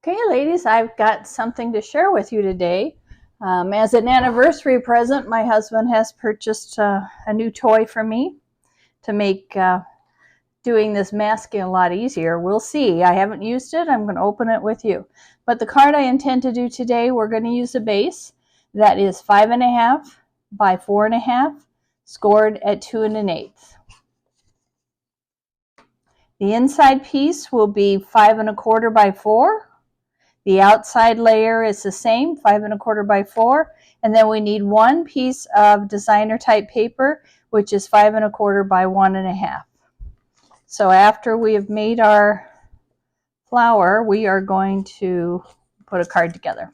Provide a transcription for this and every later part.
Okay, ladies, I've got something to share with you today. As an anniversary present, my husband has purchased a new toy for me to make doing this masking a lot easier. We'll see. I haven't used it. I'm going to open it with you. But the card I intend to do today, we're going to use a base that is 5.5 by 4.5, scored at 2 1/8. The inside piece will be 5 1/4 by 4. The outside layer is the same, 5 1/4 by 4, and then we need one piece of designer type paper, which is 5 1/4 by 1.5. So after we have made our flower, we are going to put a card together.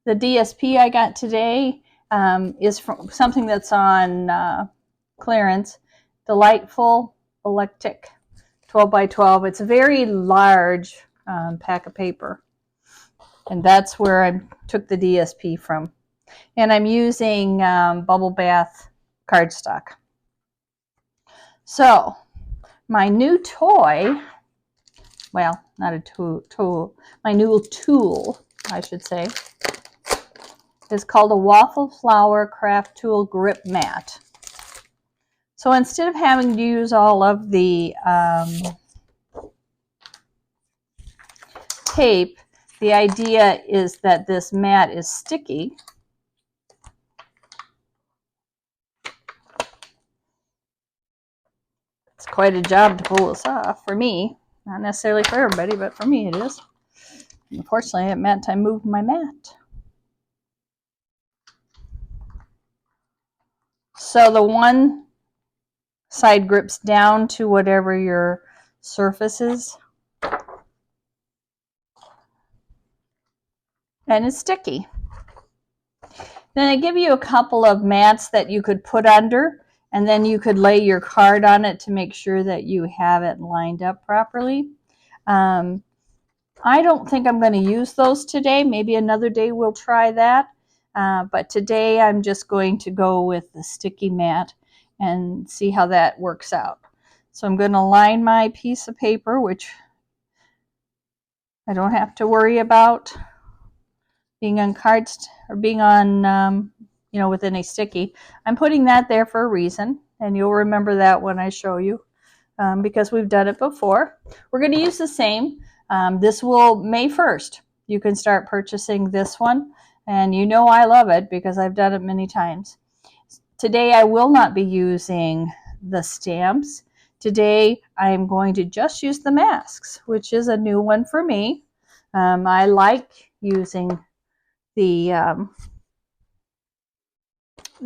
The DSP I got today is from something that's on clearance, Delightful Electric 12 by 12. It's a very large pack of paper, and that's where I took the DSP from. And I'm using bubble bath cardstock. So my new toy, well, not a tool, my new tool, I should say, is called a Waffle Flower Craft Tool Grip Mat. So instead of having to use all of the tape, the idea is that this mat is sticky. It's quite a job to pull this off for me. Not necessarily for everybody, but for me it is. Unfortunately, it meant I moved my mat. So the one side grips down to whatever your surface is. And it's sticky. Then I give you a couple of mats that you could put under, and then you could lay your card on it to make sure that you have it lined up properly. I don't think I'm going to use those today. Maybe another day we'll try that. But today I'm just going to go with the sticky mat and see how that works out. So I'm going to line my piece of paper, which I don't have to worry about being on cards or being on, within a sticky. I'm putting that there for a reason, and you'll remember that when I show you, because we've done it before. We're going to use the same. This will, May 1st, you can start purchasing this one, and you know I love it because I've done it many times. Today I will not be using the stamps. Today I'm going to just use the masks, which is a new one for me. I like using the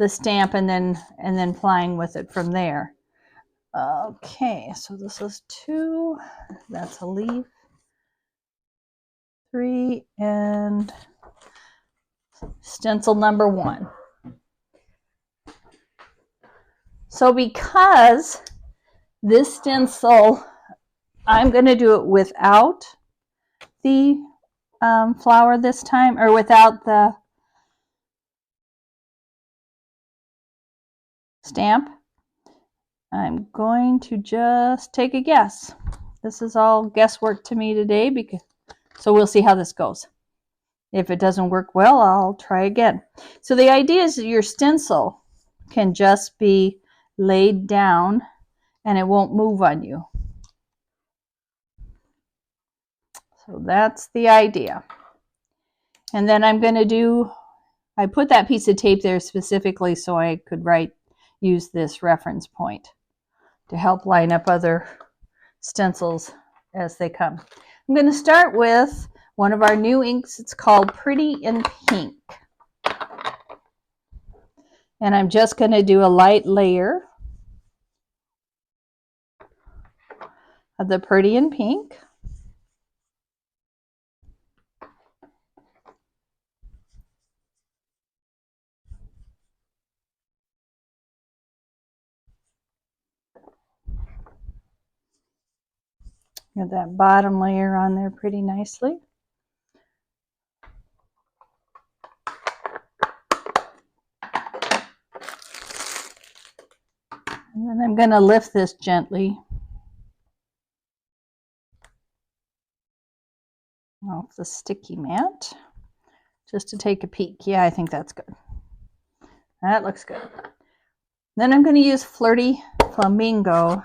stamp and then playing with it from there. Okay, so this is 2, that's a leaf, 3, and stencil number 1. So because this stencil, I'm going to do it without the flower this time, or without the stamp. I'm going to just take a guess. This is all guesswork to me today, so we'll see how this goes. If it doesn't work well, I'll try again. So the idea is that your stencil can just be laid down and it won't move on you. So that's the idea. And then I'm going to I put that piece of tape there specifically so I could use this reference point to help line up other stencils as they come. I'm going to start with one of our new inks. It's called Pretty in Pink. And I'm just going to do a light layer of the Pretty in Pink. Get that bottom layer on there pretty nicely. And then I'm going to lift this gently. off the sticky mat just to take a peek. Yeah, I think that's good. That looks good. Then I'm going to use Flirty Flamingo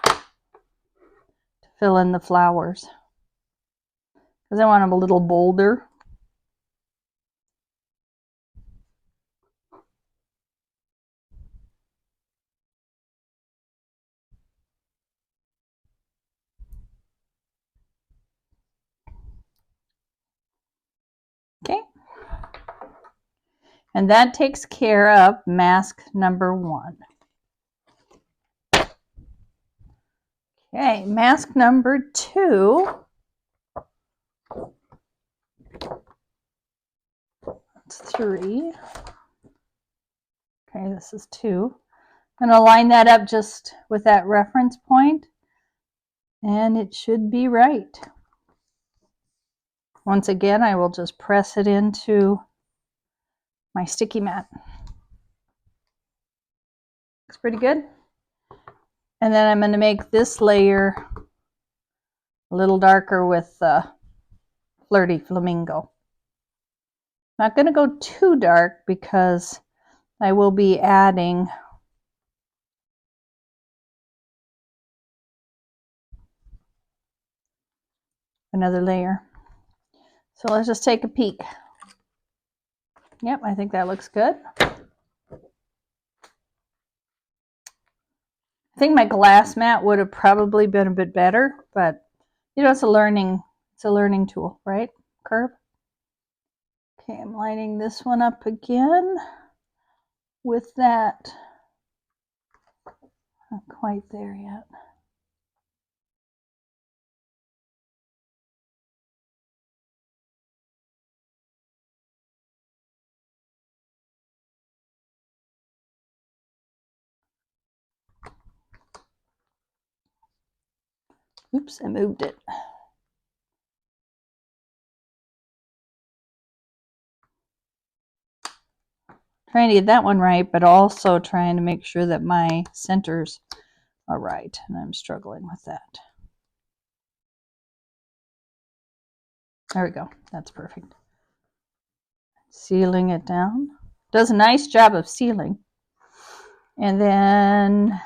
to fill in the flowers because I want them a little bolder. Okay. And that takes care of mask number 1. Okay, mask number 2. That's 3. Okay, this is 2. I'm going to line that up just with that reference point, and it should be right. Once again, I will just press it into my sticky mat. Looks pretty good. And then I'm going to make this layer a little darker with Flirty Flamingo. Not going to go too dark because I will be adding another layer. So let's just take a peek. Yep, I think that looks good. I think my glass mat would have probably been a bit better, but you know, it's a learning tool, right? Curve. Okay, I'm lining this one up again with that. Not quite there yet. Oops, I moved it. Trying to get that one right, but also trying to make sure that my centers are right, and I'm struggling with that. There we go. That's perfect. Sealing it down. Does a nice job of sealing. And then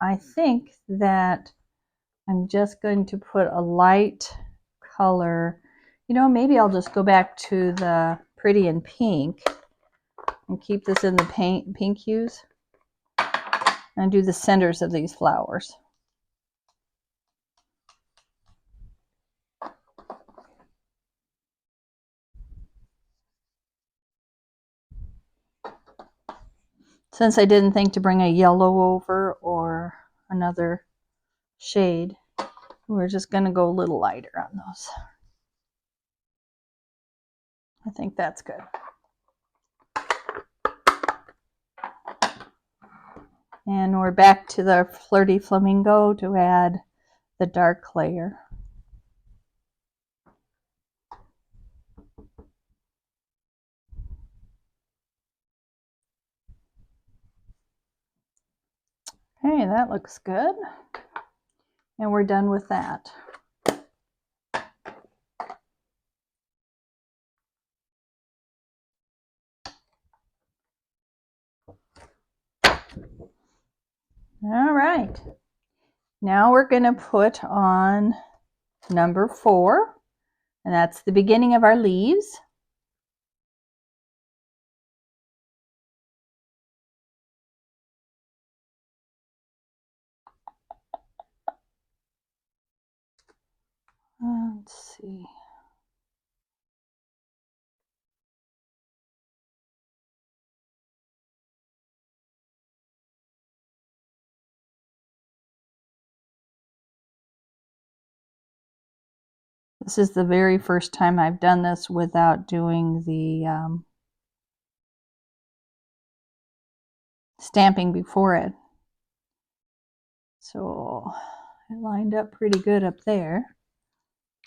I think that I'm just going to put a light color. You know, maybe I'll just go back to the Pretty in Pink and keep this in the pink hues and do the centers of these flowers. Since I didn't think to bring a yellow over or another shade, we're just going to go a little lighter on those. I think that's good. And we're back to the Flirty Flamingo to add the dark layer. Okay, that looks good. And we're done with that. All right. Now we're going to put on number 4, and that's the beginning of our leaves. Let's see. This is the very first time I've done this without doing the stamping before it. So it lined up pretty good up there.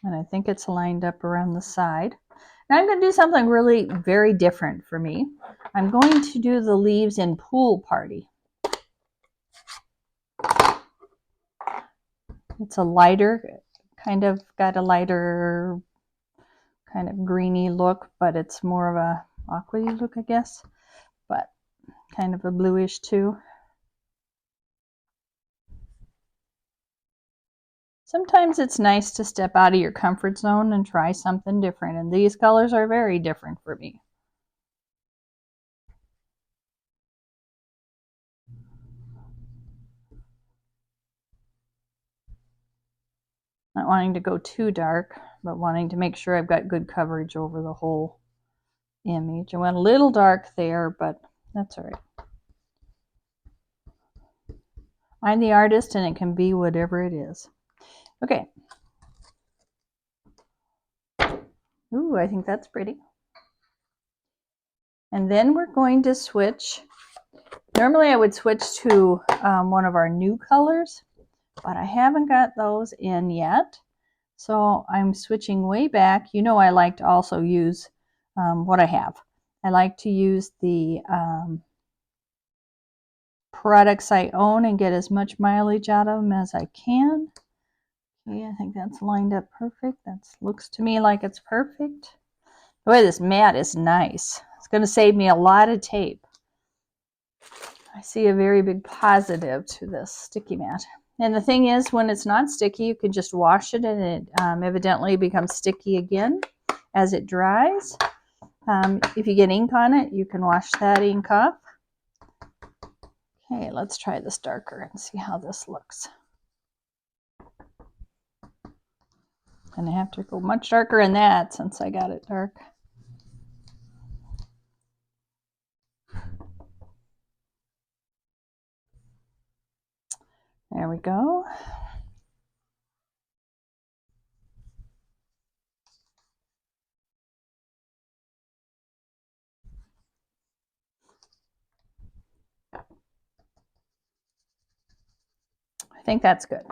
And I think it's lined up around the side. Now I'm going to do something really very different for me. I'm going to do the leaves in Pool Party. It's a lighter, kind of got a lighter kind of greeny look, but it's more of a aqua-y look, I guess, but kind of a bluish too. Sometimes it's nice to step out of your comfort zone and try something different, and these colors are very different for me. Not wanting to go too dark, but wanting to make sure I've got good coverage over the whole image. I went a little dark there, but that's all right. I'm the artist and it can be whatever it is. Okay. Ooh, I think that's pretty. And then we're going to switch. Normally I would switch to one of our new colors, but I haven't got those in yet. So I'm switching way back. You know I like to also use what I have. I like to use the products I own and get as much mileage out of them as I can. Okay, I think that's lined up perfect. That looks to me like it's perfect. The way this mat is nice. It's going to save me a lot of tape. I see a very big positive to this sticky mat. And the thing is, when it's not sticky, you can just wash it and it evidently becomes sticky again as it dries. If you get ink on it, you can wash that ink off. Okay, let's try this darker and see how this looks. And I have to go much darker than that since I got it dark. There we go. I think that's good.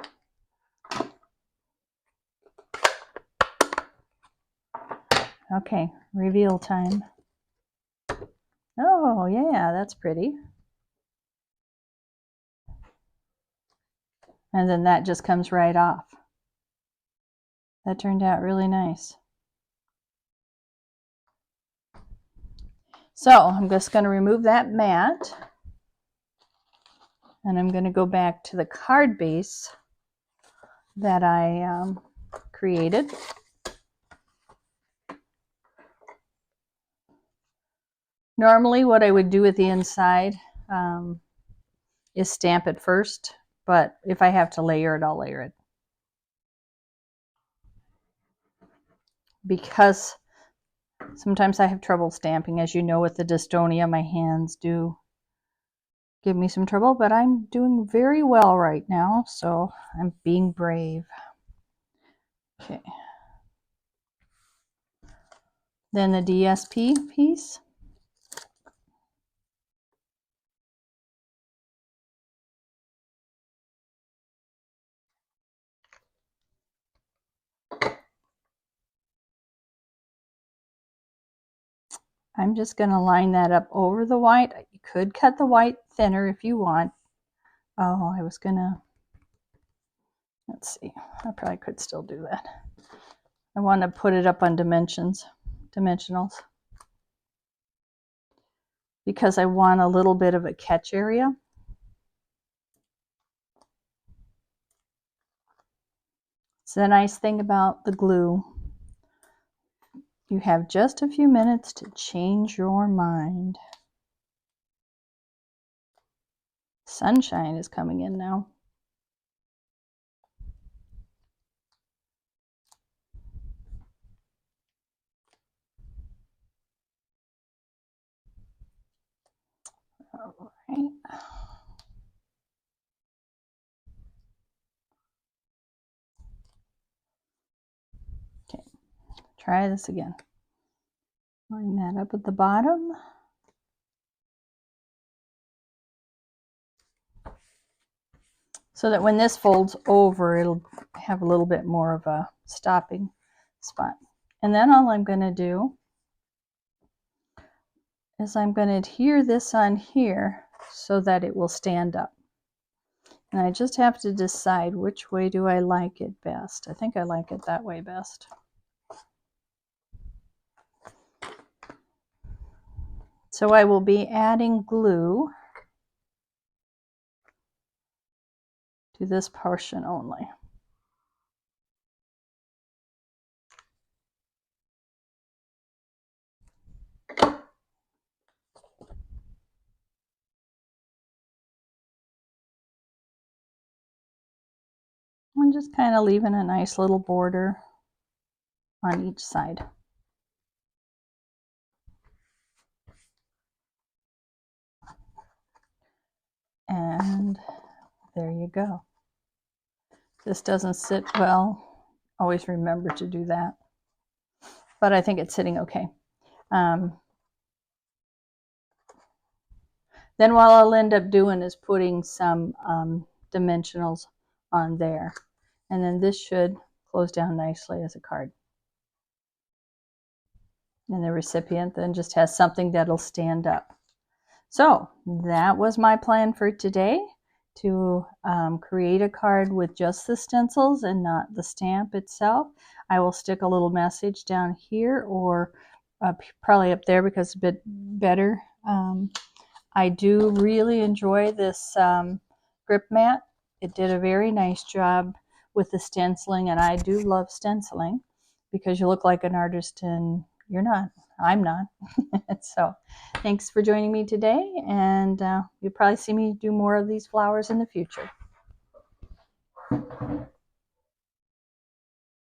Okay, reveal time. Oh, yeah, that's pretty. And then that just comes right off. That turned out really nice. So I'm just going to remove that mat. And I'm going to go back to the card base that I created. Normally what I would do with the inside is stamp it first, but if I have to layer it, I'll layer it. Because sometimes I have trouble stamping. As you know, with the dystonia, my hands do give me some trouble, but I'm doing very well right now, so I'm being brave. Okay. Then the DSP piece. I'm just going to line that up over the white. You could cut the white thinner if you want. Oh, I was going to, let's see, I probably could still do that. I want to put it up on dimensionals, because I want a little bit of a catch area. It's the nice thing about the glue. You have just a few minutes to change your mind. Sunshine is coming in now. All right. Okay, try this again. Line that up at the bottom. So that when this folds over, it'll have a little bit more of a stopping spot. And then all I'm going to do is I'm going to adhere this on here so that it will stand up. And I just have to decide which way do I like it best. I think I like it that way best. So I will be adding glue to this portion only. I'm just kind of leaving a nice little border on each side. And there you go. This doesn't sit well. Always remember to do that. But I think it's sitting okay. Then what I'll end up doing is putting some dimensionals on there. And then this should close down nicely as a card. And the recipient then just has something that'll stand up. So that was my plan for today, to create a card with just the stencils and not the stamp itself. I will stick a little message down here, or probably up there because it's a bit better. I do really enjoy this grip mat. It did a very nice job with the stenciling, and I do love stenciling because you look like an artist and you're not. I'm not. So thanks for joining me today, and you'll probably see me do more of these flowers in the future.